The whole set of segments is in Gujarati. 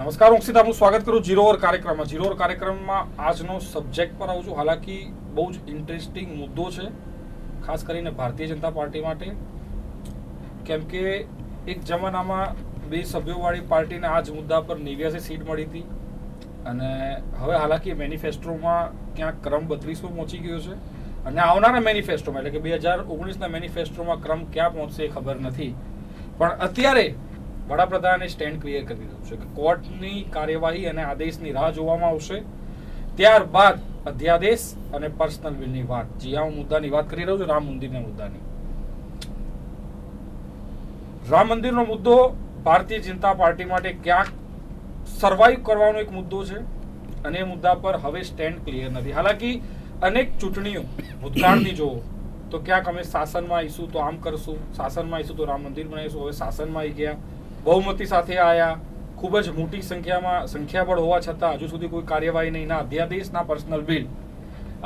નમસ્કાર, હું સીધા આપનું સ્વાગત કરું જીરો ઓવર કાર્યક્રમમાં. જીરો ઓવર કાર્યક્રમમાં આજનો સબ્જેક્ટ પર આવું છું. હાલાકી બહુ જ ઇન્ટરેસ્ટિંગ મુદ્દો છે, ખાસ કરીને ભારતીય જનતા પાર્ટી માટે, કેમ કે એક જમાનામાં બે સભ્યોવાળી પાર્ટીને આ જ મુદ્દા પર 89 સીટ મળી હતી અને હવે હાલાકી મેનિફેસ્ટોમાં ક્યાંક ક્રમ 32 પહોંચી ગયો છે અને આવનારા મેનિફેસ્ટોમાં એટલે કે 2019ના મેનિફેસ્ટોમાં ક્રમ ક્યાં પહોંચશે એ ખબર નથી. પણ અત્યારે વડાપ્રધાને સ્ટેન્ડ ક્લિયર કરી દીધું છે કે કોર્ટની કાર્યવાહી અને આદેશની રાહ જોવામાં આવશે. ત્યારબાદ અધ્યાદેશ અને પર્સનલ બિલની વાત, જે હું મુદ્દાની વાત કરી રહ્યો છું, રામ મંદિરના મુદ્દાની. રામ મંદિરનો મુદ્દો ભારતીય જનતા પાર્ટી માટે ક્યાંક સર્વાઈવ કરવાનો એક મુદ્દો છે અને એ મુદ્દા પર હવે સ્ટેન્ડ ક્લિયર નથી. હાલાકી અનેક ચૂંટણીઓ ભૂતકાળની જોવો તો ક્યાંક અમે શાસનમાં આવીશું તો આમ કરશું, શાસનમાં આવીશું તો રામ મંદિર બનાવીશું. હવે શાસનમાં આવી ગયા, બહુમતી સાથે આવ્યા, ખૂબ જ મોટી સંખ્યાબળ હોવા છતાં હજુ સુધી કોઈ કાર્યવાહી નહીં. ના અધ્યાદેશ, ના પર્સનલ બિલ.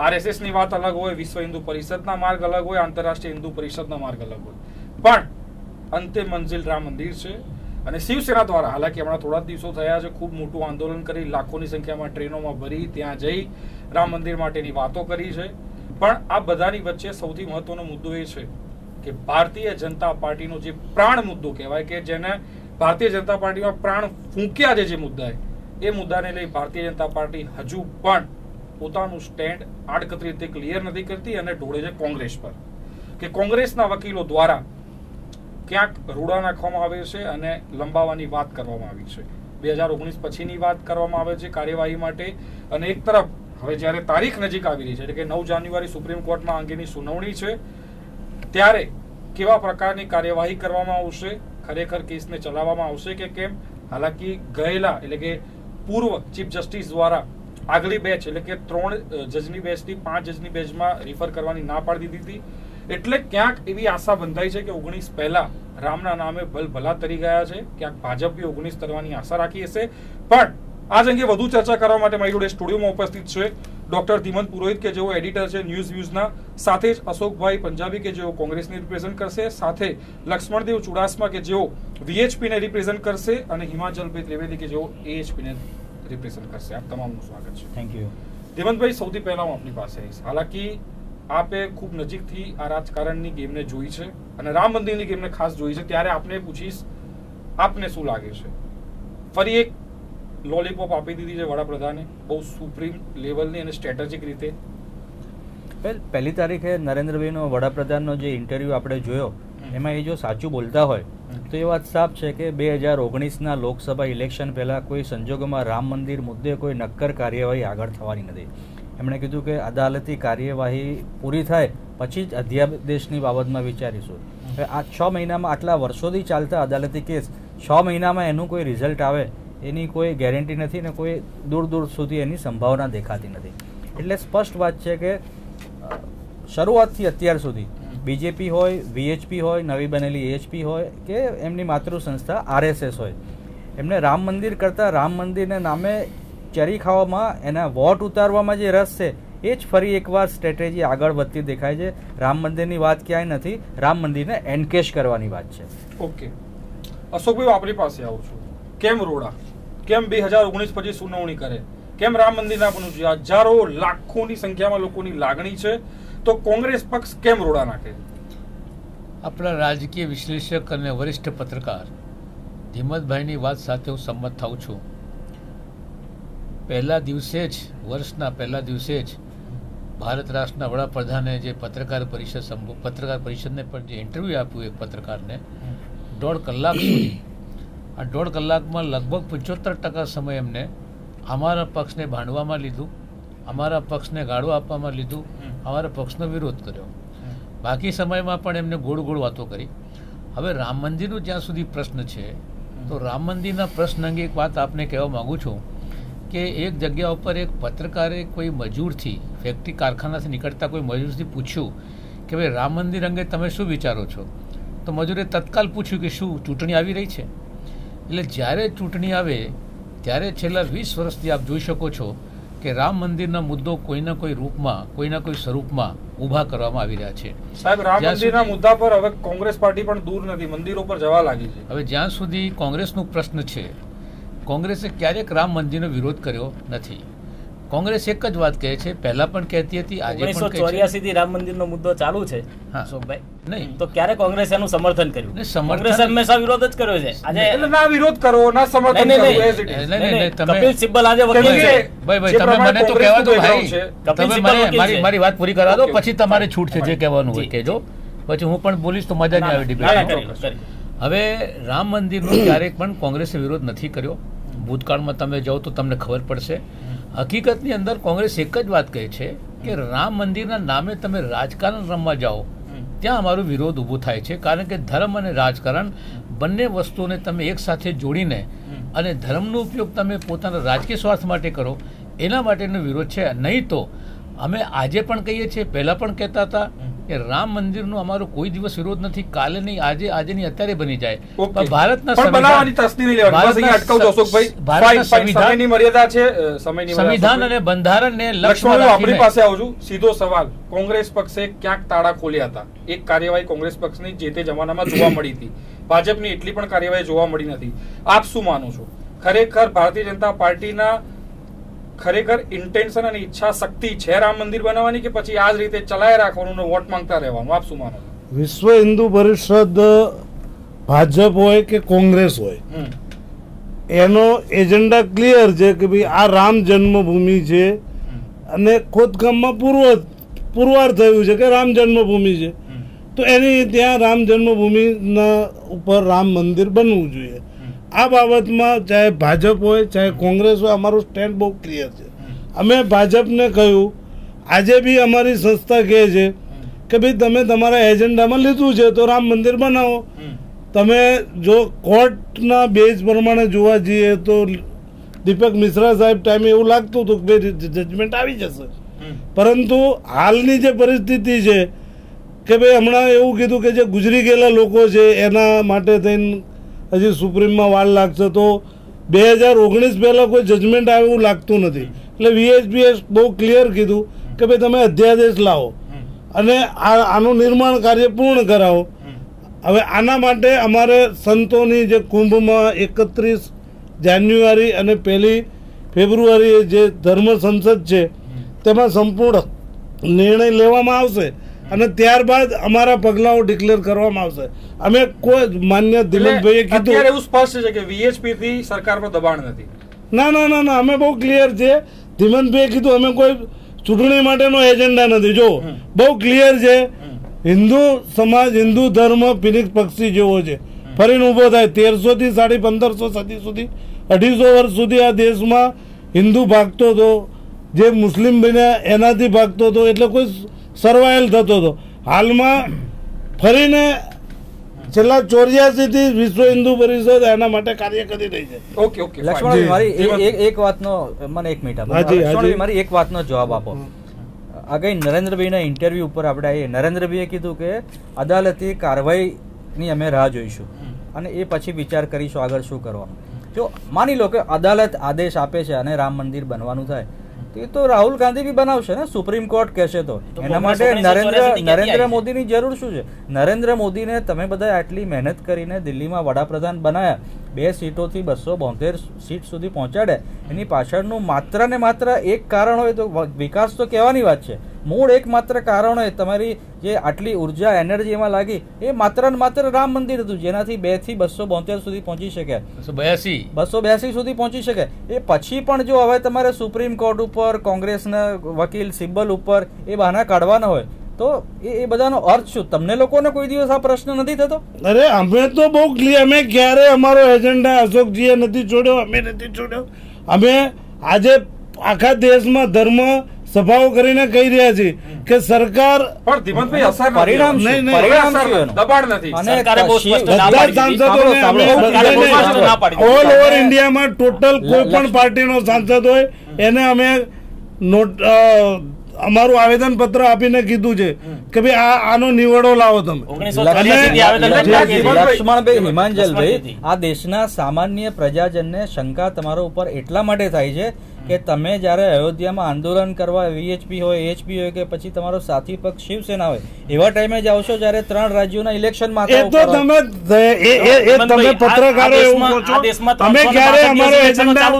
RSSની વાત અલગ હોય, વિશ્વ હિન્દુ પરિષદના માર્ગ અલગ હોય, આંતરરાષ્ટ્રીય હિન્દુ પરિષદના માર્ગ અલગ હોય, પણ અંતે મંજિલ રામ મંદિર છે. અને શિવસેના દ્વારા હાલાકી હમણાં થોડા દિવસો થયા છે, ખૂબ મોટું આંદોલન કરી, લાખોની સંખ્યામાં ટ્રેનોમાં ભરી ત્યાં જઈ રામ મંદિર માટેની વાતો કરી છે. પણ આ બધાની વચ્ચે સૌથી મહત્વનો મુદ્દો એ છે કે ભારતીય જનતા પાર્ટીનો જે પ્રાણ મુદ્દો કહેવાય, કે જેને ભારતીય જનતા પાર્ટીમાં પ્રાણ ફૂંક્યા છે, જે મુદ્દા એ મુદ્દાને લઈ ભારતીય જનતા પાર્ટી હજુ પણ પોતાનું સ્ટેન્ડ આડકતરી રીતે ક્લિયર નથી કરતી અને ઢોળે છે કોંગ્રેસ પર, કે કોંગ્રેસના વકીલો દ્વારા ક્યાંક રૂડા નાખવામાં આવે છે અને લંબાવવાની વાત કરવામાં આવી છે. 2019 પછીની વાત કરવામાં આવે છે કાર્યવાહી માટે. અને એક તરફ હવે જ્યારે તારીખ નજીક આવી રહી છે, એટલે કે 9 જાન્યુઆરી સુપ્રીમ કોર્ટમાં અંગેની સુનાવણી છે, ત્યારે કેવા પ્રકારની કાર્યવાહી કરવામાં આવશે, ખરેખર કેસને ચલાવવામાં આવશે કે કેમ. હાલાકી ગયેલા એટલે કે પૂર્વ ચીફ જસ્ટિસ દ્વારા આગલી બેચ એટલે કે 3 જજની બેચથી 5 જજની બેચમાં રિફર કરવાની ના પાડી દીધી હતી. એટલે ક્યાંક એવી આશા બંધાઈ છે કે 19 પહેલા રામના નામે ભલભલા તરી ગયા છે. ક્યાંક ભાજપ બી 19 કરવાની આશા રાખી હશે. પણ આજ અંગે વધુ ચર્ચા કરવા માટે મારી જોડે સ્ટુડિયોમાં ઉપસ્થિત છે ડોક્ટર ધીમંત પુરોહિત, કે જેઓ એડિટર છે ન્યૂઝના, સાથે જ અશોકભાઈ પંજાબી, કે જેઓ કોંગ્રેસને રિપ્રેઝન્ટ કરશે, સાથે લક્ષ્મણદેવ ચુડાસમા, કે જેઓ VHPને રિપ્રેઝન્ટ કરશે, અને હિમાચલભાઈ ત્રિવેદી, કે જેઓ AHPને રિપ્રેઝન્ટ કરશે. આપ તમામનું સ્વાગત છે. Thank you. ધીમંતભાઈ, સૌથી પહેલા હું આપની પાસે આવીશ. હાલાકી આપે ખૂબ નજીકથી આ રાજકારણની ગેમને જોઈ છે અને રામ મંદિરની ગેમને ખાસ જોઈ છે, ત્યારે આપને પૂછીશ, આપને શું લાગે છે? ફરી એક લોલીપોપ આપી દીધી છે વડાપ્રધાને, બહુ સુપ્રીમ લેવલની અને સ્ટ્રેટેજિક રીતે. પહેલી તારીખે નરેન્દ્રભાઈનો વડાપ્રધાનનો જે ઇન્ટરવ્યુ આપણે જોયો, એમાં એ જો સાચું બોલતા હોય તો એ વાત સાફ છે કે 2019ના લોકસભા ઇલેક્શન પહેલા કોઈ સંજોગોમાં રામ મંદિર મુદ્દે કોઈ નક્કર કાર્યવાહી આગળ થવાની નથી. એમણે કીધું કે અદાલતી કાર્યવાહી પૂરી થાય પછી જ અધ્યાદેશની બાબતમાં વિચારીશું. હવે આ 6 મહિનામાં, આટલા વર્ષોથી ચાલતા અદાલતી કેસ 6 મહિનામાં એનું કોઈ રિઝલ્ટ આવે એની કોઈ ગેરંટી નથી ને કોઈ દૂર દૂર સુધી એની સંભાવના દેખાતી નથી. એટલે સ્પષ્ટ વાત છે કે શરૂઆતથી અત્યાર સુધી BJP હોય, VHP હોય, નવી બનેલી AHP હોય કે એમની માતૃ સંસ્થા RSS હોય, એમને રામ મંદિર કરતાં રામ મંદિરના નામે ચેરી ખાવામાં, એના વોટ ઉતારવામાં જે રસ છે, એ જ ફરી એકવાર સ્ટ્રેટેજી આગળ વધતી દેખાય છે. રામ મંદિરની વાત ક્યાંય નથી, રામ મંદિરને એન્કેશ કરવાની વાત છે. ઓકે અશોકભાઈ, આપણી પાસે આવું છું. કેમ રોડા? કેમ 2019 પછી સુનાવણી કરે? કેમ રામ મંદિર ના બનવું જોઈએ? હજારો લાખોની સંખ્યામાં લોકોની લાગણી છે, તો કોંગ્રેસ પક્ષ કેમ રોડા નાખે? આપણા રાજકીય વિશ્લેષક અને વરિષ્ઠ પત્રકાર ધીમતભાઈની વાત સાથે હું સંમત થાઉં છું. પહેલા દિવસે જ, વર્ષના પહેલા દિવસે જ ભારત રાષ્ટ્રના વડાપ્રધાને જે પત્રકાર પરિષદને પણ જે ઇન્ટરવ્યૂ આપ્યું એક પત્રકારને 1.5 કલાક સુધી, આ 1.5 કલાકમાં લગભગ 75% સમય એમને અમારા પક્ષને ભાંડવામાં લીધું, અમારા પક્ષને ગાળો આપવામાં લીધું, અમારા પક્ષનો વિરોધ કર્યો. બાકી સમયમાં પણ એમને ગોળ ગોળ વાતો કરી. હવે રામ મંદિરનો જ્યાં સુધી પ્રશ્ન છે, તો રામ મંદિરના પ્રશ્ન અંગે એક વાત આપને કહેવા માગું છું કે એક જગ્યા ઉપર એક પત્રકારે કોઈ મજૂરથી, ફેક્ટરી કારખાનાથી નીકળતા કોઈ મજૂરથી પૂછ્યું કે ભાઈ રામ મંદિર અંગે તમે શું વિચારો છો? તો મજૂરે તત્કાલ પૂછ્યું કે શું ચૂંટણી આવી રહી છે? એટલે જ્યારે ચૂંટણી આવે ત્યારે છેલ્લા 20 વર્ષથી આપ જોઈ શકો છો કે રામ મંદિરના મુદ્દો કોઈના કોઈ રૂપમાં, કોઈના કોઈ સ્વરૂપમાં ઊભા કરવામાં આવી રહ્યા છે. સાહેબ, રામ મંદિરના મુદ્દા પર હવે કોંગ્રેસ પાર્ટી પણ દૂર નથી, મંદિરો પર જવા લાગી છે. હવે જ્યાં સુધી કોંગ્રેસનો પ્રશ્ન છે કોંગ્રેસે ક્યારેક રામ મંદિરનો વિરોધ કર્યો નથી. કોંગ્રેસ એક જ વાત કહે છે, પહેલા પણ કહેતી હતી, આજે પણ કહે છે. 1984 થી રામ મંદિરનો મુદ્દો ચાલુ છે અશોકભાઈ. નહીં તો ક્યારે કોંગ્રેસે એનું સમર્થન કર્યું? કોંગ્રેસે હંમેશા વિરોધ જ કર્યો છે. આજે એટલે ના વિરોધ કરો ના સમર્થન કરો, as it is. નહીં, કપિલ સિબ્બલ આજે વકીલ છે. ભાઈ તમે મને તો કહેવા દો ભાઈ, તમે મને મારી વાત પૂરી કરવા દો, પછી તમારે છૂટ છે જે કહેવાનું હોય કહેજો, પછી હું પણ બોલીશ તો મજા નહીં આવે ડિબેટ. હવે રામ મંદિરનો ક્યારેક પણ કોંગ્રેસે વિરોધ નથી કર્યો. ભૂતકાળમાં તમે જાઓ તો તમને ખબર પડશે. હકીકતની અંદર કોંગ્રેસ એક જ વાત કહે છે કે રામ મંદિરના નામે તમે રાજકારણ રમવા જાઓ ત્યાં અમારો વિરોધ ઊભો થાય છે, કારણ કે ધર્મ અને રાજકારણ બંને વસ્તુઓને તમે એક સાથે જોડીને અને ધર્મનો ઉપયોગ તમે પોતાના રાજકીય સ્વાર્થ માટે કરો એના માટેનો વિરોધ છે. નહીં તો અમે આજે પણ કહીએ છીએ, પહેલા પણ કહેતા હતા કે રામ મંદિરનો અમારો કોઈ દિવસ વિરોધ નથી, કાલે નહીં, આજે નહીં, અત્યારે બની જાય. પણ ભારતના સંવિધાન અને બંધારણને લક્ષ્યમાં આપણી પાસે આવું છું. સીધો સવાલ, કોંગ્રેસ પક્ષે ક્યાંક તાળા ખોલ્યા હતા. એક કાર્યવાહી કોંગ્રેસ પક્ષની જે તે જમાનામાં જોવા મળી હતી, ભાજપની એટલી પણ કાર્યવાહી જોવા મળી નથી. આપ શું માનો છો? ખરેખર ભારતીય જનતા પાર્ટીના ખરેખર ઇન્ટેન્શન અને ઈચ્છા શક્તિ છે રામ મંદિર બનાવવાની, કે પછી આ જ રીતે ચલાય રાખવાનું અને વોટ માંગતા રહેવાનું? આપ શું માનો? વિશ્વ હિન્દુ પરિષદ ભાજપ હોય કે કોંગ્રેસ હોય, એનો એજન્ડા ક્લિયર છે કે ભાઈ આ રામ જન્મભૂમિ છે અને ખોદકામમાં પુરવાર થયું છે કે રામ જન્મભૂમિ છે, તો એની ત્યાં રામ જન્મભૂમિના ઉપર રામ મંદિર બનવું જોઈએ. આ બાબતમાં ચાહે ભાજપ હોય ચાહે કોંગ્રેસ હોય, અમારું સ્ટેન્ડ બહુ ક્લિયર છે. અમે ભાજપને કહ્યું, આજે બી અમારી સંસ્થા કહે છે કે ભાઈ તમે તમારા એજન્ડામાં લીધું છે તો રામ મંદિર બનાવો. તમે જો કોર્ટના બેઝ પ્રમાણે જોવા જઈએ તો દીપક મિશ્રા સાહેબ ટાઈમે એવું લાગતું હતું કે જજમેન્ટ આવી જશે, પરંતુ હાલની જે પરિસ્થિતિ છે કે ભાઈ હમણાં એવું કીધું કે જે ગુજરી ગયેલા લોકો છે એના માટે થઈને હજી સુપ્રીમમાં વાર લાગશે, તો 2019 પહેલાં કોઈ જજમેન્ટ આવે એવું લાગતું નથી. એટલે VHPએ બહુ ક્લિયર કીધું કે ભાઈ તમે અધ્યાદેશ લાવો અને આનું નિર્માણ કાર્ય પૂર્ણ કરાવો. હવે આના માટે અમારે સંતોની જે કુંભમાં 31 જાન્યુઆરી અને 1 ફેબ્રુઆરીએ જે ધર્મ સંસદ છે તેમાં સંપૂર્ણ નિર્ણય લેવામાં આવશે અને ત્યારબાદ અમારા પગલાઓ ડિક્લેર કરવામાં આવશે. અમે કોઈ માન્ય દિલીપભાઈએ કીધું એવું સ્પષ્ટ છે કે VHP થી સરકાર પર દબાણ નથી. ના, અમે બહુ ક્લિયર છે. ધીમંતભાઈએ કીધું અમે કોઈ ચૂંટણી માટેનો એજન્ડા નથી. જો બહુ ક્લિયર છે, હિન્દુ સમાજ, હિન્દુ ધર્મ ફિનિક્સ પક્ષી જેવો છે, ફરીને ઊભો થાય. 1300 થી 1550 સદી સુધી 250 વર્ષ સુધી આ દેશમાં હિન્દુ ભાગતો હતો, જે મુસ્લિમ બન્યા એનાથી ભાગતો હતો, એટલે કોઈ સર્વાઈવલ થતો હતો. હાલમાં ફરીને છેલ્લા 84 થી વિશ્વ હિન્દુ પરિષદ એના માટે કાર્ય કરી રહી છે. ઓકે લક્ષ્મણભાઈ, મારી એક વાતનો મને 1 મિનિટ આપો. લક્ષ્મણભાઈ, મારી એક વાતનો જવાબ આપો. આગળ નરેન્દ્રભાઈના ઇન્ટરવ્યુ ઉપર આપણે આવીએ. નરેન્દ્રભાઈએ કીધું કે અદાલતી કાર્યવાહીની અમે રાહ જોઈશું અને એ પછી વિચાર કરીશું આગળ શું કરવાનું. જો માની લો કે અદાલત આદેશ આપે છે અને રામ મંદિર બનવાનું થાય, એ તો રાહુલ ગાંધી બી બનાવશે ને, સુપ્રીમ કોર્ટ કહેશે તો. એના માટે નરેન્દ્ર મોદીની જરૂર શું છે? નરેન્દ્ર મોદીને તમે બધા આટલી મહેનત કરીને દિલ્હીમાં વડાપ્રધાન બનાવ્યા, 2 સીટોથી 272 સીટ સુધી પહોંચાડ્યા, એની પાછળનું માત્ર ને માત્ર એક કારણ હોય તો વિકાસ તો કહેવાની વાત છે, મૂળ એક માત્ર કારણ હોય તમારી જે આટલી ઉર્જા એનર્જી એમાં લાગી, એ માત્ર ને માત્ર રામ મંદિર હતું, જેનાથી 2 થી 272 સુધી પહોંચી શક્યા, 282 સુધી પહોંચી શકે. એ પછી પણ જો હવે તમારે સુપ્રીમ કોર્ટ ઉપર, કોંગ્રેસના વકીલ સિબ્બલ ઉપર એ બહાના કાઢવાના હોય તો એ બધાનો અર્થ શું? તમને લોકોને કોઈ દિવસ આ પ્રશ્ન નથી થતો? અરે અમે તો બહુ ક્લિયર, અમે ક્યારે અમારો એજન્ડા અશોકજીએ નથી છોડ્યો, અમે નથી છોડ્યો. અમે આજે આખા દેશમાં ધર્મ સભાઓ કરીને કહી રહ્યા છીએ કે સરકાર પણ ધીમંતભાઈ અસર પરિણામ દબાણ નથી. બધા સાંસદોને અમે ઓલ ઓવર ઇન્ડિયામાં ટોટલ કોઈ પણ પાર્ટીનો સાંસદ હોય એને અમે અમારું આવેદન પત્ર આપીને કીધું છે કે ભાઈ આનો નિવડો લાવો તમે. 1984 થી આવેદન લક્ષ્મણભાઈ હિમાંજલભાઈ, આ દેશના સામાન્ય પ્રજાજનને શંકા તમારા ઉપર એટલા માટે થાય છે કે તમે જયારે અયોધ્યામાં આંદોલન કરવા વીએચપી હોય, એચપી હોય કે પછી તમારો સાથી પક્ષ શિવસેના હોય, એવા ટાઈમે જ આવશો જયારે 3 રાજ્યોના ઇલેક્શન માં. એ તો તમે પત્રકારો એવું કહો છો. તમે ક્યારે અમારો એજન્ડા,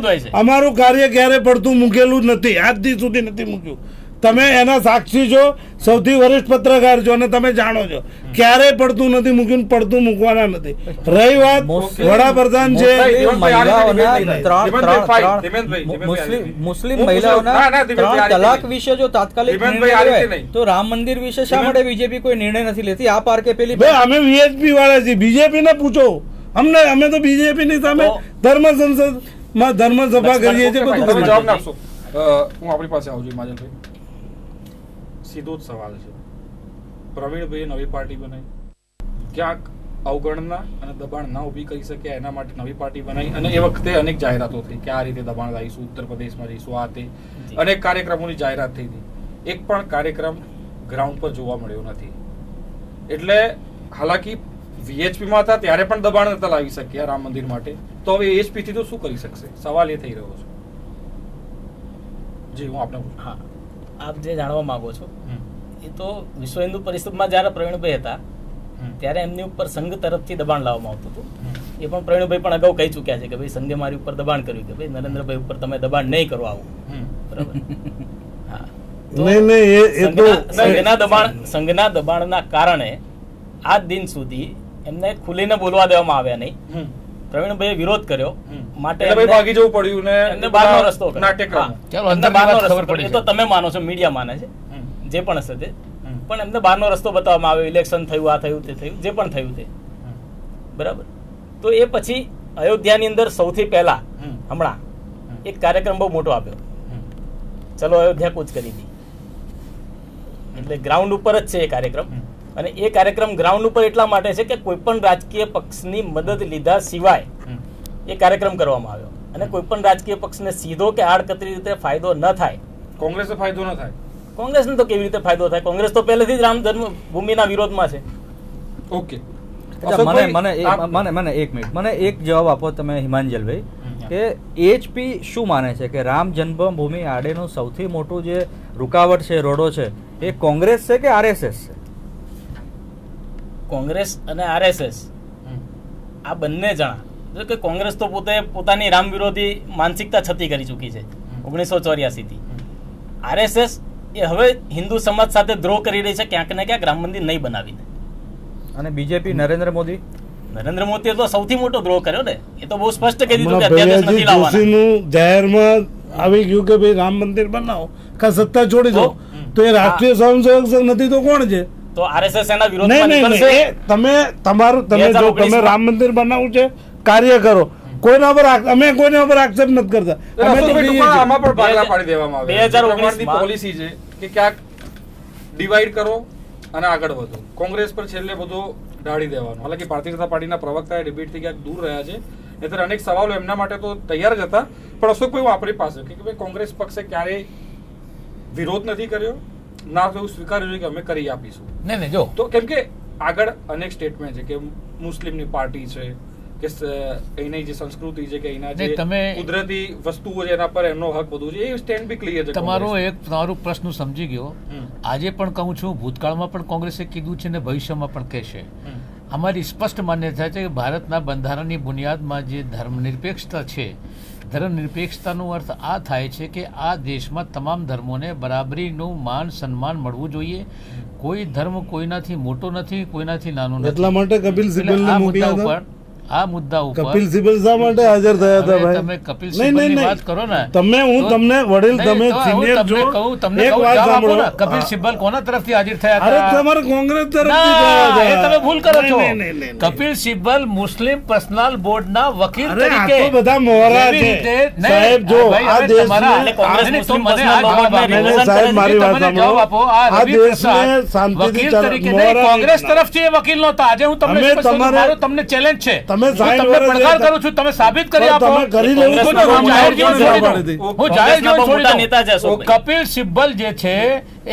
અમારું કાર્ય ક્યારે પડતું મૂકેલું નથી, આજ દી સુધી નથી મૂક્યું. તમે એના સાક્ષી છો, સૌથી વરિષ્ઠ પત્રકાર છો અને તમે જાણો છો ક્યારે પડતું નથી મૂક્યું, પડતું મૂકવાના નથી. રહી વાત વડાપ્રધાન છે, મુસ્લિમ મહિલાઓના 3 તલાક વિશે જો તાત્કાલિક તો રામ મંદિર વિશે શા માટે બીજેપી કોઈ નિર્ણય નથી લેતી? આ પાર્કે પેલી અમે વીએચપી વાળા છીએ, બીજેપી ને પૂછો અમને. અમે તો બીજેપી ની સામે ધર્મ સંસદમાં ધર્મ સભા કરીએ છીએ. બધું જવાબ આપશો. હું આપણી પાસે આવું છું હિમાંજલભાઈ, સીધો જ સવાલ છે. પ્રવીણભાઈ નવી પાર્ટી બનાવી, ક્યાંક અવગણના અને દબાણ ના ઉભી કરી શકે એના માટે નવી પાર્ટી બનાવી, અને એ વખતે અનેક જાહેરાતો થઈ કે આ રીતે દબાણ લાવીશું, ઉત્તર પ્રદેશમાં જઈશું, આ તે અનેક કાર્યક્રમોની જાહેરાત થઈ હતી. એક પણ કાર્યક્રમ ગ્રાઉન્ડ પર જોવા મળ્યો નથી. એટલે હાલાકી વીએચપી માં હતા ત્યારે પણ દબાણ નતા લાવી શક્યા રામ મંદિર માટે, તો હવે એચપી થી તો શું કરી શકશે? સવાલ એ થઈ રહ્યો છે. જી, હું આપને પૂછું. હા, આપ જે જાણવા માંગો છો એ તો વિશ્વ હિન્દુ પરિષદમાં જ્યારે પ્રવીણભાઈ હતા ત્યારે એમની ઉપર સંઘ તરફથી દબાણ લાવવામાં આવતું હતું. એ પણ પ્રવીણભાઈ પણ અગાઉ કહી ચૂક્યા છે કે ભાઈ સંઘે મારી ઉપર દબાણ કર્યું કે ભાઈ નરેન્દ્રભાઈ ઉપર તમે દબાણ નહીં કરો આવું. બરાબર. હા, સંઘના દબાણના કારણે આજ દિન સુધી એમને ખુલીને બોલવા દેવામાં આવ્યા નહીં. પ્રવીણભાઈએ વિરોધ કર્યો માટે ભાગી જવું પડ્યું ને એમને બહારનો રસ્તો નાટ્યક્રમ. એ તો તમે માનો છો, મીડિયા માને છે, જે પણ હશે તે, પણ એમને બહારનો રસ્તો બતાવવામાં આવ્યો. ઇલેક્શન થયું, આ થયું, તે થયું, જે પણ થયું તે. બરાબર. તો એ પછી અયોધ્યાની અંદર સૌથી પહેલા હમણાં એક કાર્યક્રમ બહુ મોટો આપ્યો, ચલો અયોધ્યા કૂચ કરી દી. એટલે ગ્રાઉન્ડ ઉપર જ છે એ કાર્યક્રમ. અને એ કાર્યક્રમ ગ્રાઉન્ડ ઉપર એટલા માટે છે કે કોઈ પણ રાજકીય પક્ષની મદદ લીધા સિવાય એ કાર્યક્રમ કરવામાં આવ્યો, અને કોઈ પણ રાજકીય પક્ષને સીધો કે આડકતરી રીતે ફાયદો ન થાય. કોંગ્રેસને ફાયદો ન થાય. કોંગ્રેસને તો કેવી રીતે ફાયદો થાય? કોંગ્રેસ તો પહેલેથી જ રામ જન્મભૂમિના વિરોધમાં છે. ઓકે, મને એક મિનિટ, મને એક જવાબ આપો તમે હિમાંજલભાઈ, કે એચપી શું માને છે કે રામ જન્મભૂમિ આડેનું સૌથી મોટું જે રૂકાવટ છે, રોડો છે, એ કોંગ્રેસ છે કે આરએસએસ છે? કોંગ્રેસ અને આરએસએસ આ બંને જણા, કે કોંગ્રેસ તો પોતે પોતાની રામ વિરોધી માનસિકતા છતી કરી ચૂકી છે 1984 થી. આરએસએસ એ હવે હિન્દુ સમાજ સાથે દ્રોહ કરી રહી છે ક્યાંક ને ક્યાંક રામ મંદિર નહીં બનાવીને. અને બીજેપી નરેન્દ્ર મોદીએ તો સૌથી મોટો દ્રોહ કર્યો ને. એ તો બહુ સ્પષ્ટ કહી દીધું કે અધ્યાદેશ નથી લાવવાના. જાહેરમાં આવી ગયું કે ભાઈ રામ મંદિર બનાવો કા સત્તા છોડી દો, તો એ રાષ્ટ્રીય સ્વયંસેવક સંઘ નથી તો કોણ છે? તો આરએસએસ એના વિરોધમાં નીકળશે. તમે રામ મંદિર બનાવવું છે, કાર્ય કરો. કોઈના પર અમે કોઈના પર આક્ષેપ નથી કરતા. આમાં પણ ભાગલા પાડી દેવામાં આવે. 2019 ની પોલિસી છે કે ક્યાંક ડિવાઈડ કરો અને આગળ વધો. કોંગ્રેસ પર છેલ્લે બધો ઢાળી દેવાનો. હાલાકી ભારતીય જનતા પાર્ટીના પ્રવક્તા ડિબેટથી ક્યાંક દૂર રહ્યા છે, નહીંતર અનેક સવાલો એમના માટે તો તૈયાર જ હતા. પણ અશોકભાઈ, હું આપણી પાસે કે ભાઈ કોંગ્રેસ પક્ષે ક્યારેય વિરોધ નથી કર્યો, ના તો એવું સ્વીકાર્યું છે કે અમે કરી આપીશું. નહીં જો તો કેમ કે આગળ અનેક સ્ટેટમેન્ટ છે કે મુસ્લિમની પાર્ટી છે, કે અહીંની જે સંસ્કૃતિ છે, કે અહીંના જે કુદરતી વસ્તુઓ છે એના પર એમનો હક બધું છે, એ સ્ટેન્ડ બી ક્લિયર છે. તમારો પ્રશ્ન સમજી ગયો. આજે પણ કહું છું, ભૂતકાળમાં પણ કોંગ્રેસે કીધું છે ને ભવિષ્યમાં પણ કહેશે. અમારી સ્પષ્ટ માન્યતા છે કે ભારતના બંધારણની બુનિયાદમાં જે ધર્મનિરપેક્ષતા છે, ધર્મનિરપેક્ષતાનો અર્થ આ થાય છે કે આ દેશમાં તમામ ધર્મોને બરાબરીનું માન સન્માન મળવું જોઈએ. કોઈ ધર્મ કોઈનાથી મોટો નથી, કોઈનાથી નાનો નથી. એટલા માટે કપિલ સિબ્બલને મોકલ્યા હતા. આ મુદ્દા ઉપર કપિલ સિબ્બલ શા માટે હાજર થયા હતા ભાઈ? તમે કપિલ સિબ્બલની વાત કરો ને. હું તમને વડીલ, તમે સિનિયર છો, એક વાત સાંભળો. કપિલ સિબ્બલ કોના તરફથી હાજર થયા હતા? અરે તમારે કોંગ્રેસ તરફથી થયા હતા. એ તમે ભૂલ કરો છો. કપિલ સિબ્બલ મુસ્લિમ પર્સનલ બોર્ડના વકીલ તરીકે. આ તો બધા મોહરા છે સાહેબ. જો આ દેશને સાહેબ મારી વાત સાંભળો. આ દેશને શાંતિથી કોંગ્રેસ તરફથી એ વકીલ નહોતા. આજે હું તમને ચેલેન્જ છે. તમે હું 60 તમને વર્ષ પડકાર કરું છું, તમે સાબિત કરી આપો. તમે કરી લેવું હું તો જાહેર જીવન છોડી દઉં. પાડી દી. હું જાહેર જીવન છોડી મોટા દઉં. નેતા છે અશોકભાઈ. કપિલ સિબ્બલ જે છે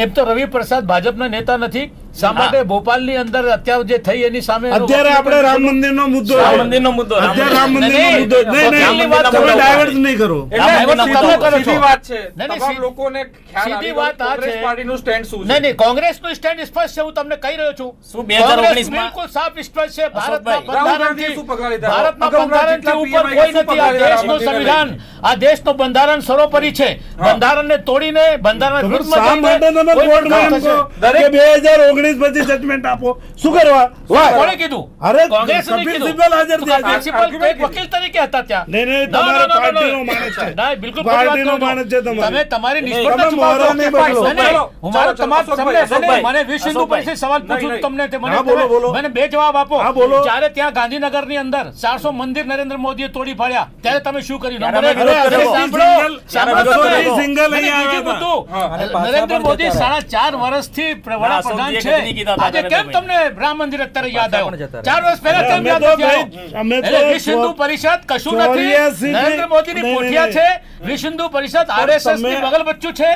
એમ તો રવિ પ્રસાદ ભાજપના નેતા નથી. શા માટે ભોપાલની અંદર અત્યારે જે થઈ એની સામે અત્યારે આપણે રામ મંદિરનો મુદ્દો રામ છે. મંદિરનો મુદ્દો અત્યારે રામ મંદિરનો નહીં, મુદ્દો નહીં, વકીલની વાત તમે કરો. ડાયવર્ટ નહીં કરો. એટલે તમે કરો છો. સીધી વાત છે. નહીં, નહીં, તમામ લોકોને ખ્યાલ સીધી આવી વાત ગયો આ કોંગ્રેસ છે. પાર્ટીનું સ્ટેન્ડ શું છે. નહીં નહીં, કોંગ્રેસનું સ્ટેન્ડ સ્પષ્ટ છે, હું તમને કહી રહ્યો છું. શું 2019 કોંગ્રેસ માં બિલકુલ સાફ સ્પષ્ટ છે. ભારતના અશોકભાઈ, રાહુલ બંધારણથી ગાંધીએ શું પગલાં લીધા? ભારતના અગાઉના બંધારણથી જેટલા ઉપર PM કોઈ શું નથી. આ પગલાં લીધા? દેશનું રામ મંદિરને સંવિધાન, આ દેશનું બંધારણ સર્વોપરી છે. બંધારણને તોડીને બંધારણ તમે વિરુદ્ધમાં શા માટે જઈને તમે કોઈ કોર્ટમાં પણ એમ કહો થશે. કે 2019 પછી જજમેન્ટ આપો? શું કરવા? વાહ. કોણે કીધું? અરે કોંગ્રેસે નહીં કપિલ કીધું. સિબ્બલ હાજર થયા છે. પ્રિન્સિપલ એક વકીલ તરીકે હતા ત્યાં. નહીં, નહીં, ના, તમારા ના, ના, ના, પાર્ટીનો ના. માણસ છે. ના, બિલકુલ ખોટી વાત પાર્ટીનો કરો છો. માણસ છે તમારો. તમે તમારી નહીં, નિષ્ફળતા તમે છુપાવો છો. મોહરા નહીં નહીં, બદલો. નહીં, હું મારો ચાલો, તમામ અશોકભાઈ, તમને અશોકભાઈ, મને વિશ્વ હિન્દુ અશોકભાઈ. પરિષદ સવાલ પૂછું નહીં, તમને તે મને હા, બોલો, બોલો. મને બે જવાબ આપો. હા, બોલો. જ્યારે ત્યાં ગાંધીનગરની અંદર 400 મંદિર નરેન્દ્ર મોદીએ તોડી પાડ્યા ત્યારે તમે શું કર્યું? ત્યારે નંબર અમે એક. વિરોધ કર્યો. સાંભળો, સાંભળો ત્યારે તમે. સિંગલ અને અહીંયા બીજું આવ્યા બધું, હા. અને પાછા નરેન્દ્ર પણ મોદી જતા રહ્યા. 4.5 વર્ષથી વડાપ્રધાન અશોકજીએ છે. કદી કીધા હતા આજે કેમ નરેન્દ્રભાઈ. તમને રામ મંદિર અત્યારે યાદ પાછા પણ આવ્યો? જતા 4 વર્ષ પહેલા કેમ અમે યાદ તો નથી ભાઈ, આવ્યો? અમે તો એટલે વિશ્વ હિન્દુ પરિષદ કશું નથી. 84 નરેન્દ્ર મોદીની નહીં, પોઠિયા નહીં, છે. વિશ્વ હિન્દુ પરિષદ RSS ની તમે- બગલ બચ્ચું છે.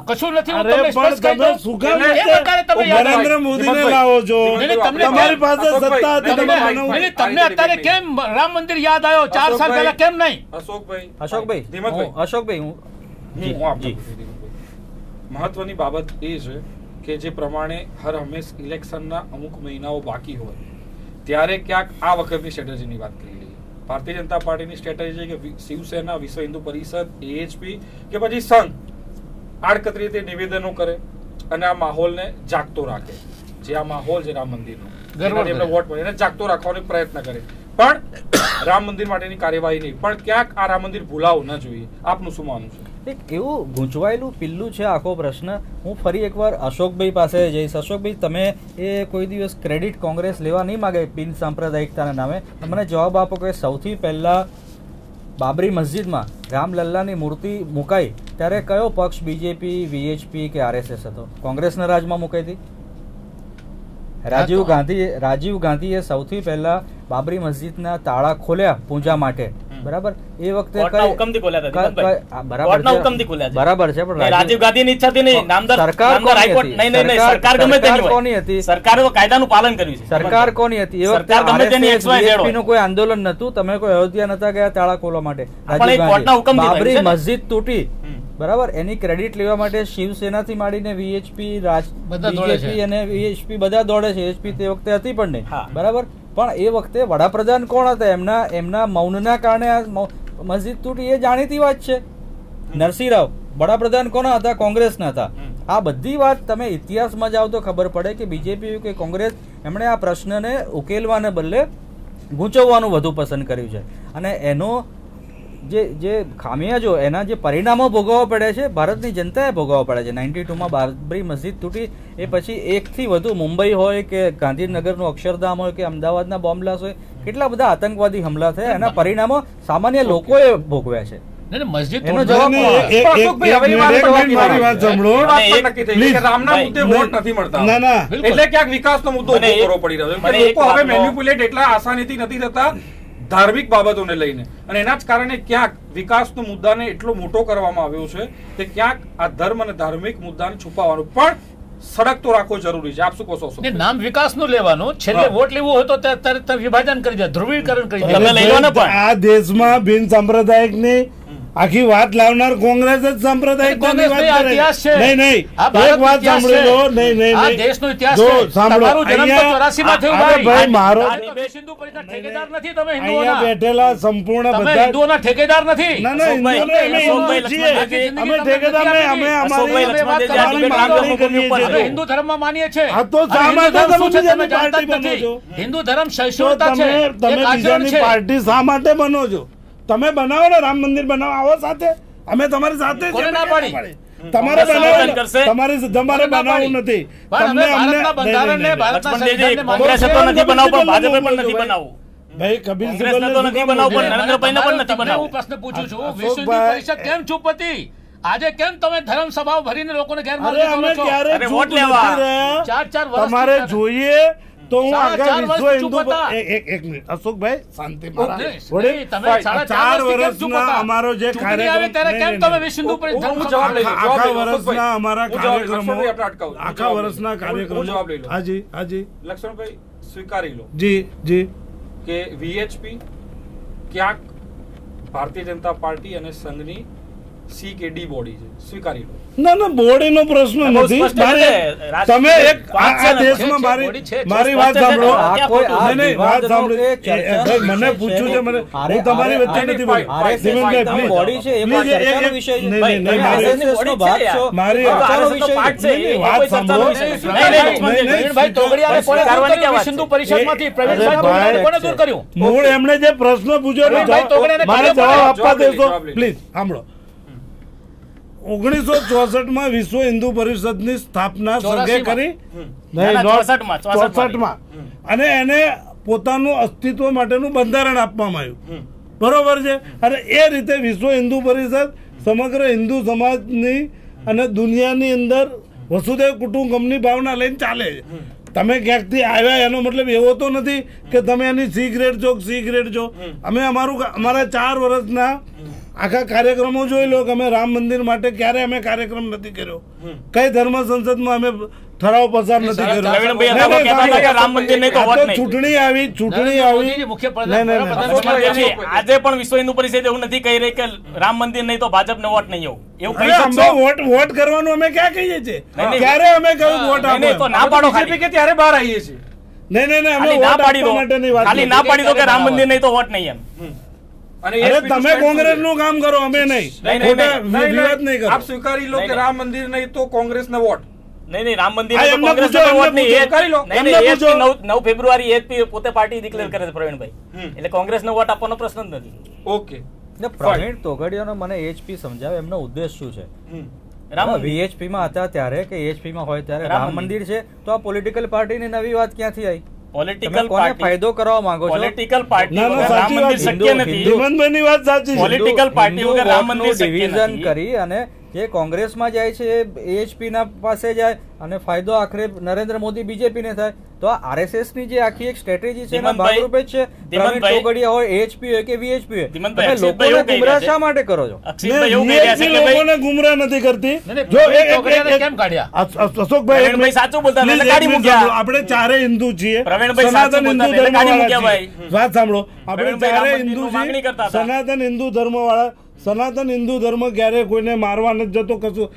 કશું નથી. હું અરે તમને પણ સ્પષ્ટ કહી તમે દઉં. શું કામ એ પ્રકારે તમે યાદ નરેન્દ્ર રાખો. મોદીને હિંમતભાઈ, લાવો છો? નહીં, નહીં, તમને તમારી પાસે અશોકભાઈ, સત્તા હતી, નહીં, તમે નહીં, બનાવો. નહીં, તમને અત્યારે કેમ રામ મંદિર યાદ આવ્યો? 4 સાલ અશોકભાઈ, પહેલા કેમ નહીં? અશોકભાઈ અશોકભાઈ ધીમતભાઈ. અશોકભાઈ હું હું આપને પૂછું ધીમતભાઈ. મહત્વની બાબત એ છે કે જે પ્રમાણે હર હંમેશ ઇલેક્શનના અમુક મહિનાઓ બાકી હોય ત્યારે ક્યાંક આ વખતની સ્ટ્રેટેજીની વાત કરી લઈએ. ભારતીય જનતા પાર્ટીની સ્ટ્રેટેજી છે કે શિવસેના, વિશ્વ હિન્દુ પરિષદ, AHP કે પછી સંઘ આડકતરી રીતે નિવેદનો કરે અને આ માહોલને જાગતો રાખે. જે આ માહોલ છે રામ મંદિરનો, ગરબડ એમને કરે. વોટ મળે એને જાગતો રાખવાનો એક પ્રયત્ન કરે, પણ રામ મંદિર માટેની કાર્યવાહી નહીં. પણ ક્યાંક આ રામ મંદિર ભૂલાવું ન જોઈએ. આપનું શું માનવું છે? એક એવું ગૂંચવાયેલું પિલ્લું છે આખો પ્રશ્ન. હું ફરી એકવાર અશોકભાઈ પાસે જઈશ. અશોકભાઈ, તમે એ કોઈ દિવસ ક્રેડિટ કોંગ્રેસ લેવા નહીં માગે બિન સાંપ્રદાયિકતાના નામે. મને જવાબ આપો કે સૌથી પહેલા બાબરી મસ્જિદમાં રામલલ્લાની મૂર્તિ મુકાઈ ત્યારે કયો પક્ષ, બીજેપી, VHP કે RSS હતો? કોંગ્રેસના રાજમાં મુકાઈ હતી. રાજીવ ગાંધીએ સૌથી પહેલા બાબરી મસ્જિદના તાળા ખોલ્યા પૂજા માટે, બરાબર? એ વખતે કોર્ટના હુકમથી ખોલ્યા હતા દીપકભાઈ. કોર્ટના હુકમથી ખોલ્યા છે. બરાબર છે, પણ રાજીવ ગાંધીની ઈચ્છાથી નહીં, નામદાર સરકાર નામદાર હાઈકોર્ટ કોની નહીં, હતી? સરકાર ગમે તેની હોય. કોની હતી? સરકારે તો કાયદાનું પાલન કર્યું છે. સરકાર કોની હતી એ વખતે? સરકાર ગમે તેની RSS, XY Z હોય. VHP નું કોઈ આંદોલન નતું. તમે કોઈ અયોધ્યા નતા ગયા તાળા ખોલવા માટે. પણ એ કોર્ટના હુકમથી થયું બાબરી છે ને? મસ્જિદ તૂટી, હમ. બરાબર, એની ક્રેડિટ લેવા માટે શિવસેનાથી માંડીને VHP, બધા દોડે છે. BJP અને VHP બધા દોડે છે. HP તે વખતે હતી પણ નહીં, હા. બરાબર. પણ એ વખતે વડાપ્રધાન કોણ હતા? એમના મૌનના કારણે આ મસ્જિદ તૂટી, એ જાણીતી વાત છે. નરસિંહ રાવ વડાપ્રધાન કોના હતા? કોંગ્રેસના હતા. આ બધી વાત તમે ઇતિહાસમાં જાઓ તો ખબર પડે કે બીજેપી કે કોંગ્રેસ એમણે આ પ્રશ્નને ઉકેલવાને બદલે ગૂંચવવાનું વધુ પસંદ કર્યું છે. અને એનો જે ખામિયાજો, એના જે પરિણામો ભોગવવા પડે છે ભારતની જનતાએ ભોગવવા પડે છે. 92માં બાબરી મસ્જિદ તૂટી એ પછી એકથી વધુ મુંબઈ હોય કે ગાંધીનગરનું અક્ષરધામ હોય કે અમદાવાદના બોમ્બ બ્લાસ્ટ હોય, કેટલા બધા આતંકવાદી હુમલા થયા, એના પરિણામો સામાન્ય લોકોએ ભોગવ્યા છે. મસ્જિદ એનો જવાબ મારી વાત સાંભળો. એ વાત પણ નક્કી થઈ ગઈ કે રામના ભાઈ, મુદ્દે વોટ નથી મળતા. ના, ના. એટલે ક્યાંક વિકાસનો મુદ્દો મને ઉભો એક- કરવો પડી રહ્યો છે. મને કે એક લોકો હવે વાતનો- મેન્યુપ્યુલેટ એટલા આસાનીથી નથી થતા ધાર્મિક બાબતોને લઈને, અને એના જ કારણે ક્યાંક વિકાસનો મુદ્દાને એટલો મોટો કરવામાં આવ્યો છે કે ક્યાંક આ ધર્મ અને ધાર્મિક મુદ્દાને છુપાવવાનું પણ સડકતો રાખવો જરૂરી છે. આપ શું કહો છો? ને નામ વિકાસનું લેવાનું, છેલ્લે વોટ લેવું હોય તો તરત વિભાજન કરી દે, ધ્રુવીકરણ કરી તમે દે. લઈ લો ને પણ. આ દેશમાં બિન સાંપ્રદાયિક ની આખી વાત લાવનાર કોંગ્રેસ જ સાંપ્રદાયિક કોંગ્રેસનો ઇતિહાસ છે. નહીં, નહીં, આ ભારતનો એક વાત ઇતિહાસ સાંભળી છે. લો. નહીં, નહીં, આ નહીં. દેશનો ઇતિહાસ જો, છે. સાંભળો. તમારું જન્મ તો અહીંયા- 84 માં થયું, અરે ભાઈ, મારો આ તો વિશ્વ હિન્દુ પરિષદના ઠેકેદાર નથી તમે અહીંયા હિન્દુઓના. બેઠેલા સંપૂર્ણ તમે બધા હિન્દુઓના ઠેકેદાર નથી. ના, ના, અશોકભાઈ, હિન્દુઓને અમે અશોકભાઈ, હિન્દુ છીએ. લક્ષ્મણજી, અમે ઠેકેદાર નહીં, અમે અશોકભાઈ, અમારી લક્ષ્મણજી, આ ડિબેટ માંગણી રામભૂમિ ઉપર કરીએ અમે છીએ. હિન્દુ ધર્મમાં માનીએ છીએ. હા, તો અને શા હિન્દુ માટે ધર્મ તમે શું છે તમે બીજાની જાણતા જ પાર્ટી બનો નથી. છો? હિન્દુ ધર્મ તો સહિષ્ણુતા છે, તમે એક આચરણ બીજાની છે. પાર્ટી શા માટે બનો છો? તમે બનાવો ને રામ મંદિર બનાવો, આવો સાથે, અમે તમારી સાથે કોને છીએ. ના પાડી? તમારે કોંગ્રેસ બનાવવું સમર્થન કરશે? તમારે બનાવવું નથી. પણ અમે તમને ભારતના બંધારણને, ભારતના લક્ષ્મણજીજી, સંવિધાનને કોંગ્રેસે તો નથી બનાવવું, પણ ભાજપે પણ નથી ભાઈ. બનાવવું. ભાઈ, કપિલ કોંગ્રેસને સિબ્બલને તો શું નથી કામ બનાવવું, મોકલ્યા? પણ નરેન્દ્રભાઈને પણ નથી તમને હું બનાવવું. પ્રશ્ન પૂછું છું, અશોકભાઈ. વિશ્વ હિન્દુ પરિષદ કેમ ચૂપ હતી? આજે કેમ તમે ધર્મ સભાઓ ભરીને લોકોને અરે ગેરમાર્ગે અમે દોરો છો? ક્યારે અરે ચૂપ વોટ લેવા. નથી રહ્યા. 4 વર્ષ તમારે જોઈએ તો હું આખા 4 વિશ્વ વર્ષ હિન્દુ ચૂપ હતા. એક મિનિટ અશોકભાઈ શાંતિ મારા નહીં, વડે તમે 4 વર્ષના અમારો જે કાર્યક્રમ ત્યારે કેમ તમે વિશ્વ હિન્દુ પરિષદ હું જવાબ લઈ લઉં. આખા વર્ષના અમારા હું જવાબ લઈ લઉં. કાર્યક્રમો લક્ષ્મણભાઈ, આપણે અટકાવો. હું આખા જવાબ લઈ વર્ષના લઉં. કાર્યક્રમો હું જવાબ લઈ લઉં. હાજી હાજી લક્ષ્મણભાઈ સ્વીકારી લો જી જી કે વીએચપી ક્યાંક ભારતીય જનતા પાર્ટી અને સંઘની સી કે ડી બોડી છે, સ્વીકારી લો. ના ના બોડીનો પ્રશ્ન બહુ નથી સ્પષ્ટ મારે રીતે રાજકીય તમે એક વાત છે આ ને, દેશમાં છે, મારી બોડી છે, મારી સ્પષ્ટ વાત છે. સાંભળો આ કોઈ આ નહીં, નહીં, વાત વિવાદનો સાંભળો. કે ચર્ચાનો ભાઈ, મને વિષય પૂછ્યું છે, મને અરે, હું તમારી અરે, વચ્ચે અરે, નથી ફાઇન, બોલ્યો. ફાઇન, ધીમેનભાઈ, ફાઇન, please. બોડી છે એ Please, ચર્ચાનો વિષય છે. નહીં, ભાઈ, નહીં, તમે મારી- RSS નો ભાગ છો. મારી- ચર્ચાનો RSS નો વિષય પાર્ટ છે. છે, એ વાત કોઈ ચર્ચાનો સાંભળો. વિષય નથી. નહીં, નહીં, નહીં, નહીં, પ્રવીણભાઈ તોગડિયાને કોણે કરવાની ક્યાં વાત વિશ્વ હિન્દુ છે? પરિષદમાંથી પ્રવીણભાઈ અરે ભાઈ, તોગડિયાને કોણે દૂર કર્યું? મૂળ એમણે જે પ્રશ્ન પૂછ્યો ને, પ્રવીણભાઈ તોગડિયાને મારે કોને જવાબ આપવા જવાબ લઈ, દેશો જવાબ લઈ. પ્લીઝ સાંભળો 1964 વિશ્વ હિન્દુ પરિષદની સ્થાપના સંઘે 84 કરી ના, ના, નહીં, 64 માં, 64 64 અને એને પોતાનું અસ્તિત્વ માટેનું બંધારણ આપવામાં આવ્યું હમ. બરોબર છે અને એ રીતે વિશ્વ હિન્દુ પરિષદ સમગ્ર હિન્દુ સમાજની અને દુનિયાની અંદર વસુદેવ કુટુંબકમની ભાવના લઈને ચાલે છે. તમે ક્યાંકથી આવ્યા એનો મતલબ એવો તો નથી કે તમે એની સી ગ્રેડ છો સી ગ્રેડ છો. અમે અમારા 4 વર્ષના આખા કાર્યક્રમો જોઈ લો કે અમે રામ મંદિર માટે ક્યારે અમે કાર્યક્રમ નથી કર્યો, કઈ ધર્મ સંસદમાં અમે ઠરાવ પસાર નથી કર્યો. પ્રવીણભાઈ નહીં, હતા તો નહીં, કહેતા હતા કે સાંભળો. રામ મંદિર નહીં તો આ વોટ તો નહીં. ચૂંટણી આવી મોદીજી મુખ્ય નહીં, નહીં, પ્રધાનમંત્રી આજે પણ વિશ્વ હિન્દુ પરિષદ એવું નથી કહી રહી કે રામ મંદિર નહીં તો ભાજપને વોટ નહીં એવું અરે કહી અમને શકશો? વોટ કરવાનું અમે ક્યાં કહીએ છીએ? નહીં, નહીં. ક્યારે અમે કહ્યું વોટ નહીં, નહીં, તો આપો? ના પાડો BJP ખાલી. કે ત્યારે બહાર આવીએ છીએ. નહીં નહીં નહીં, અમે ખાલી ના વોટ પાડી આપવા દો માટેની વાત ખાલી નથી. ના પાડી દો કે રામ મંદિર નહીં તો વોટ નહીં એમ. અને અરે ASP નું તમે stand કોંગ્રેસ શું નું કામ કરો, અમે નહીં. નહીં, નહીં, ખોટા નહીં. વિવાદ નહીં કરો. આપ સ્વીકારી લો નહીં, કે નહીં. રામ મંદિર નહીં તો કોંગ્રેસને વોટ. નહીં નહીં રામ મંદિર આ નહીં તો એમને કોંગ્રેસને પૂછો, વોટ એમને નહીં. પૂછો, કરી લો. નહીં, એમને નહીં, પૂછો. 9 ફેબ્રુઆરી ASP પોતે પાર્ટી ડિક્લેર કરે છે પ્રવીણભાઈ. હમ. એટલે કોંગ્રેસને વોટ આપવાનો પ્રશ્ન જ નથી. ઓકે. ને પ્રવીણ તોગડિયાનો મને એચપી સમજાવે એમનો ઉદ્દેશ શું છે. હમ. રામ મંદિર. વીએચપી માં હતા ત્યારે કે એચપી માં હોય ત્યારે રામ રામ મંદિર છે તો આ પોલિટિકલ પાર્ટીની નવી વાત ક્યાંથી આવી? પોલિટિકલ તમે કોને પાર્ટી ફાયદો કરવા માંગો છો? પોલિટિકલ પાર્ટી ના, ના, વગર રામ સાચી મંદિર વાત છે. શક્ય હિન્દુ- નથી. ધીમનભાઈની વાત સાચી છે. પોલિટિકલ પાર્ટી હિન્દુ વગર રામ વોટનું મંદિર શક્ય ડિવિઝન નથી. કરી અને જે કોંગ્રેસમાં જાય છે એએચપી ના પાસે જાય અને ફાયદો આખરે નરેન્દ્ર મોદી બીજેપી ને થાય તો આ આરએસએસ ની જે આખી એક સ્ટ્રેટેજી છે એના ધીમનભાઈ- ભાગરૂપે જ છે. પ્રવીણ ધીમનભાઈ- તોગડિયા હોય એએચપી હોય કે વીએચપી હોય ધીમનભાઈ, તમે અક્ષિતભાઈ લોકોને એવું કહી ગુમરાહ રહ્યા છે. શા માટે કરો છો? અક્ષિતભાઈ એવું કહી રહ્યા છે BJP કે ભાઈ લોકોને ગુમરાહ નથી કરતી. નહીં, નહીં, જો પ્રવીણ એક- તોગડિયાને એક- કેમ કાઢ્યા? અશોકભાઈ એક પ્રવીણભાઈ મિનિટ. સાચું બોલતા હતા, એટલે Please, કાઢી એક મિનિટ મૂક્યા. સાંભળો. આપણે ચારે હિન્દુ છીએ. પ્રવીણભાઈ સનાતન સાચું હિન્દુ બોલતા હતા, એટલે કાઢી ધર્મવાળા મૂક્યા છીએ. વાત સાંભળો. આપણે પ્રવીણભાઈ ચારે રામ હિન્દુ મંદિરનું માંગણી છીએ. કરતા હતા. સનાતન હિન્દુ ધર્મવાળા. સનાતન હિન્દુ ધર્મ ક્યારે કોઈને મારવા નથી જતો કશું.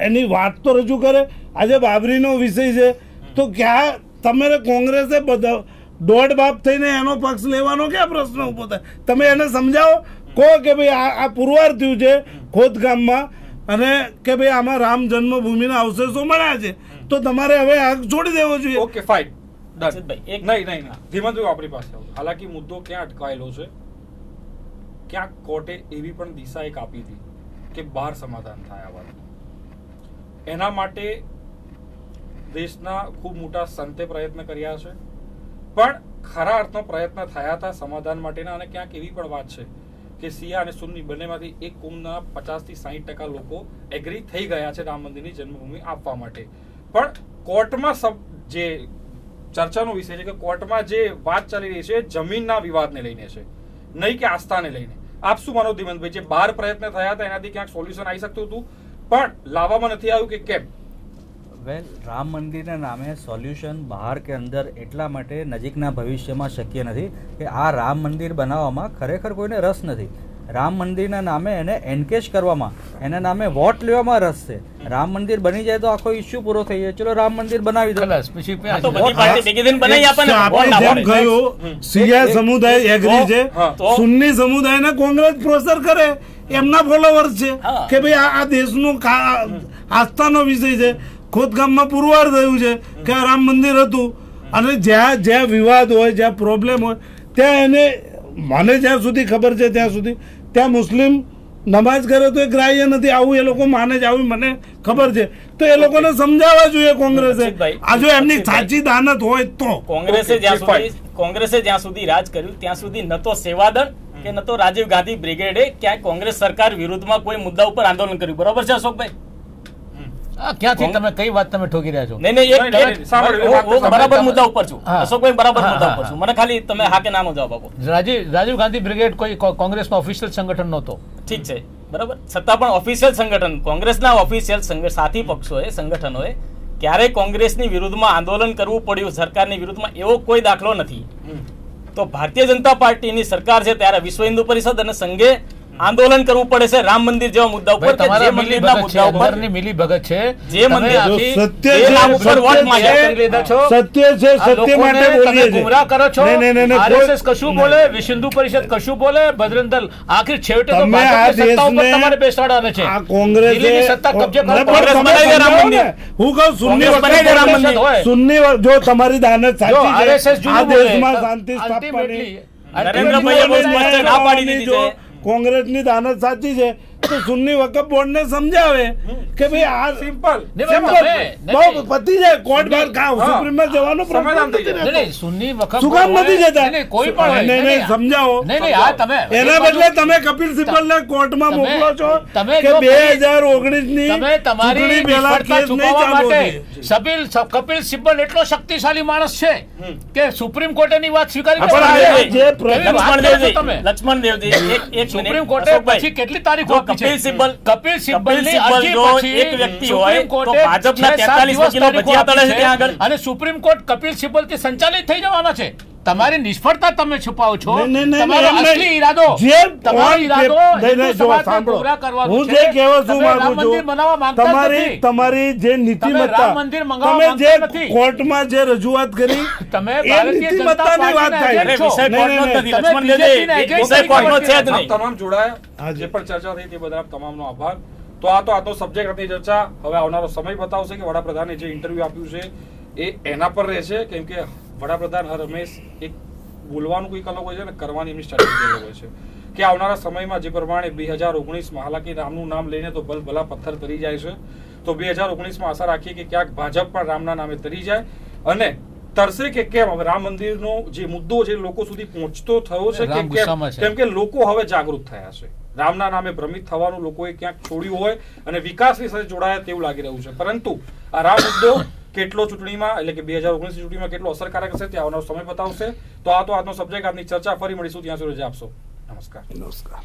એની વાત તો રજૂ કરે. આજે બાબરીનો વિષય છે તો ક્યાં તમારે કોંગ્રેસે બધા દોઢ બાપ થઈને એનો પક્ષ લેવાનો ક્યાં પ્રશ્ન ઉભો થાય? તમે એને સમજાવો, કહો કે ભાઈ આ પુરવાર થયું છે ખોદકામમાં અને કે ભાઈ આમાં રામ જન્મભૂમિના અવશેષો મળ્યા છે તો તમારે હવે આ છોડી દેવો જોઈએ. Okay fine done. અક્ષિતભાઈ, એક- નહીં નહીં નહીં. ધીમનભાઈ આપણી પાસે આવો. હાલાકી મુદ્દો ક્યાં અટકાયેલો છે, ક્યાંક કોર્ટે એવી પણ દિશા એક આપી હતી કે બહાર સમાધાન થાય આ વાત. એના માટે દેશના ખૂબ મોટા સંતે પ્રયત્ન કર્યા છે પણ ખરા અર્થનો પ્રયત્ન થયા હતા સમાધાન માટેના. અને ક્યાંક એવી પણ વાત છે કે શિયા અને સુન્ની બંનેમાંથી એક કોમના 50 થી 60% લોકો એગ્રી થઈ ગયા છે રામ મંદિરની જન્મભૂમિ આપવા માટે. પણ કોર્ટમાં જે ચર્ચાનો વિષય છે કે કોર્ટમાં જે વાત ચાલી રહી છે એ જમીનના વિવાદને લઈને છે, નહીં કે આસ્થાને લઈને. આપ શું માનો ધીમનભાઈ, જે બહાર પ્રયત્ન થયા હતા એનાથી ક્યાંક સોલ્યુશન આવી શકતું હતું પણ લાવવામાં નથી આવ્યું કે કેમ? વેલ, રામ મંદિરના નામે સોલ્યુશન બહાર કે અંદર એટલા માટે નજીકના ભવિષ્યમાં શક્ય નથી કે આ રામ મંદિર બનાવવામાં ખરેખર કોઈને રસ નથી. રામ મંદિરના નામે એને એન્કેજ કરવામાં, એના નામે વોટ લેવામાં રસ છે. રામ મંદિર બની જાય તો આખો ઇશ્યુ પૂરો થઈ જાય. ચલો રામ મંદિર બનાવી દો. ખલાસ. પછી આ તો બધી પાર્ટી ભેગી થઈને બનાવી આપે ને, આપણે વોટ ના જેમ પડે. કહ્યું શિયા સમુદાય એગ્રી છે, તો? સુન્ની સમુદાયને કોંગ્રેસ પ્રોસર કરે એમના ફોલોવર્સ છે હા. કે ભાઈ આ દેશનો આસ્થાનો વિષય છે. ખોદકામમાં પુરવાર થયું છે કે આ રામ મંદિર હતું અને જ્યાં વિવાદ હોય, જ્યાં પ્રોબ્લેમ હોય ત્યાં એને, મને જ્યાં સુધી ખબર છે ત્યાં સુધી ત્યાં મુસ્લિમ નમાઝ કરે તો એ ગ્રાહ્ય નથી. આવું એ લોકો માને છે, આવું મને ખબર છે. તો એ લોકોને સમજાવવા જોઈએ કોંગ્રેસે. અક્ષિતભાઈ, આ જો એમની સાચી દાનત હોય તો. કોંગ્રેસે Okay, જ્યાં સુધી રાજ કર્યું ત્યાં સુધી ન તો સેવાદળ કે ન તો રાજીવ ગાંધી બ્રિગેડે ક્યાંય કોંગ્રેસ સરકાર વિરુદ્ધમાં કોઈ મુદ્દા ઉપર આંદોલન કર્યું. બરોબર છે અશોકભાઈ? ક્યાંથી તમે કઈ વાત તમે ઠોકી રહ્યા છો? નહીં, નહીં, સાંભળો, હું બરાબર મુદ્દા ઉપર છું. હા. અશોકભાઈ બરાબર હા, મુદ્દા હા, ઉપર છું. હા. મને ખાલી તમે હા કે નાનો જવાબ આપો. રાજીવ ગાંધી બ્રિગેડ કોઈ કોંગ્રેસનો ઓફિશિયલ સંગઠન નહોતો. ઠીક છે, બરાબર. છતાં પણ ઓફિશિયલ સંગઠન, કોંગ્રેસના ઓફિશિયલ સાથી પક્ષોએ, સંગઠનોએ ક્યારેય કોંગ્રેસની વિરુદ્ધમાં આંદોલન કરવું પડ્યું સરકારની વિરુદ્ધમાં એવો કોઈ દાખલો નથી. તો ભારતીય જનતા પાર્ટીની સરકાર છે ત્યારે વિશ્વ હિન્દુ પરિષદ અને સંઘે આંદોલન કરવું પડે છે રામ મંદિર જેવા મુદ્દા ઉપર, કે જે મંદિરના મુદ્દા ઉપર અંદરની મિલીભગત છે. જે મંદિર સત્ય એ નામ ઉપર વોટ માંગે. સત્ય છે, સત્ય માટે બોલીએ છીએ. ગુમરાહ કરો છો. નહીં, આરએસએસ કશું બોલે, વિશ્વ હિન્દુ પરિષદ કશું બોલે, બજરંગ દળ, આખિર છેવટે તો તમે આ ભાજપની સત્તા ઉપર દેશને તમારે બેસાડવાના છે. આ કોંગ્રેસે દિલ્હીની સત્તા કબજે કરો. કોંગ્રેસ બનાવી દે રામ મંદિર. હું કહું સુન્ની કોંગ્રેસ બનાવી દે રામ વખત મંદિર. હોય. સુન્ની જો તમારી દાનત જો સાચી આરએસએસ છે, આ જુદું બોલે, દેશમાં શાંતિ સ્થાપવાની ultimately નરેન્દ્રભાઈએ બહુ સ્પષ્ટ ના પાડી દીધી જો છે. કોંગ્રેસની દાનત સાચી છે તો સુન્ની વકફ બોર્ડને સમજાવે કે ભાઈ આ સિમ્પલ. બહુ પતી જાય, કોર્ટ બહાર કામ હા. સુપ્રીમમાં જવાનો સમાધાન problem થઈ નથી જાય. રહેતો. નહીં, સુન્ની વખત શું કામ નથી જતા? નહીં, કોઈ પણ હોય. નહીં, સમજાવો. નહીં, આ તમે એના બદલે તમે કપિલ સિબ્બલને કોર્ટમાં તમે- મોકલો છો તમે કે જો 2019 ની તમે તમારી ચૂંટણી પહેલા નિષ્ફળતા કેસ નહીં છુપાવવા ચાલવો માટે જોઈએ. કપિલ સિબ્બલ એટલો શક્તિશાળી માણસ છે કે સુપ્રીમ કોર્ટે એની વાત સ્વીકારી પણ નથી. આ જે કેવી વાત લક્ષ્મણ કરો છો દેવજી, તમે? લક્ષ્મણ દેવજી, એક સુપ્રીમ મિનિટ. કોર્ટે અશોકભાઈ, પછી કેટલી તારીખો જો આપી છે? કપિલ સિબ્બલ કપિલ સિબ્બલની સિબ્બલ અરજી જો પછી એક વ્યક્તિ સુપ્રીમ હોય તો કોર્ટે ભાજપના 6-7 43 દિવસ વકીલો તારીખો ભજીયા તળે છે આપી ત્યાં આગળ. અને સુપ્રીમ કોર્ટ કપિલ સિબ્બલથી સંચાલિત થઈ જવાના છે. તમારી નિષ્ફળતા તમે છુપાવો છો. નહીં, તમારો એમ અસલી નહીં. ઈરાદો, જે તમારો on ઈરાદો paper- નહીં, હિન્દુ જો સમાજને સાંભળો. ગુમરાહ કરવાનો હું છે. જે કહેવા શું તમે રામ માંગુ મંદિર છું, બનાવવા માંગતા જ તમારી નથી. તમારી જે નીતિમત્તા, રામ મંદિર મંગાવવા તમે જે માંગતા નથી. કોર્ટમાં જે રજૂઆત કરી તમે એ ભારતીય જનતા નીતિમત્તાની વાત પાર્ટીના થાય. એજન્ટ અરે વિષય નહીં, કોર્ટનો જ નહીં, નથી, તમે લક્ષ્મણ BJP દેવજી, ના એજન્ટ વિષય કોર્ટનો છે જ આપ નહીં. તમામ જોડાયા, હાજી. જે પણ ચર્ચા થઈ તે બદલ આપ તમામનો આભાર. તો આજનો સબ્જેક્ટ હતી ચર્ચા. હવે આવનારો સમય બતાવશે કે વડાપ્રધાને જે ઇન્ટરવ્યુ આપ્યું છે એ એના પર રહેશે, કેમ કે વડાપ્રધાન હર હંમેશ એક બોલવાનું કંઈક અલગ હોય છે અને કરવાની એમની સ્ટ્રેટેજી અલગ હોય છે. કે આવનારા સમયમાં જે પ્રમાણે 2019માં હાલાકી રામનું નામ લઈને તો ભલા પથ્થર તરી જાય છે, તો 2019માં આશા રાખીએ કે ક્યાંક ભાજપ પણ રામના નામે તરી જાય અને તરસે કે કેમ હવે રામ મંદિરનો જે મુદ્દો છે લોકો સુધી પહોંચતો થયો છે કે રામ ગુસ્સામાં છે. કેમ કે લોકો હવે જાગૃત થયા છે. રામના નામે ભ્રમિત થવાનું લોકોએ ક્યાંક છોડ્યું હોય અને વિકાસની સાથે જોડાયા તેવું લાગી રહ્યું છે. પરંતુ આ રામ મુદ્દો કેટલો ચૂંટણીમાં એટલે કે 2019ની ચૂંટણીમાં કેટલો અસરકારક હશે તે આવનારો સમય બતાવશે. તો આજનો સબ્જેક્ટ, આજની ચર્ચા. ફરી મળીશું, ત્યાં સુધી રજા આપશો. નમસ્કાર. નમસ્કાર.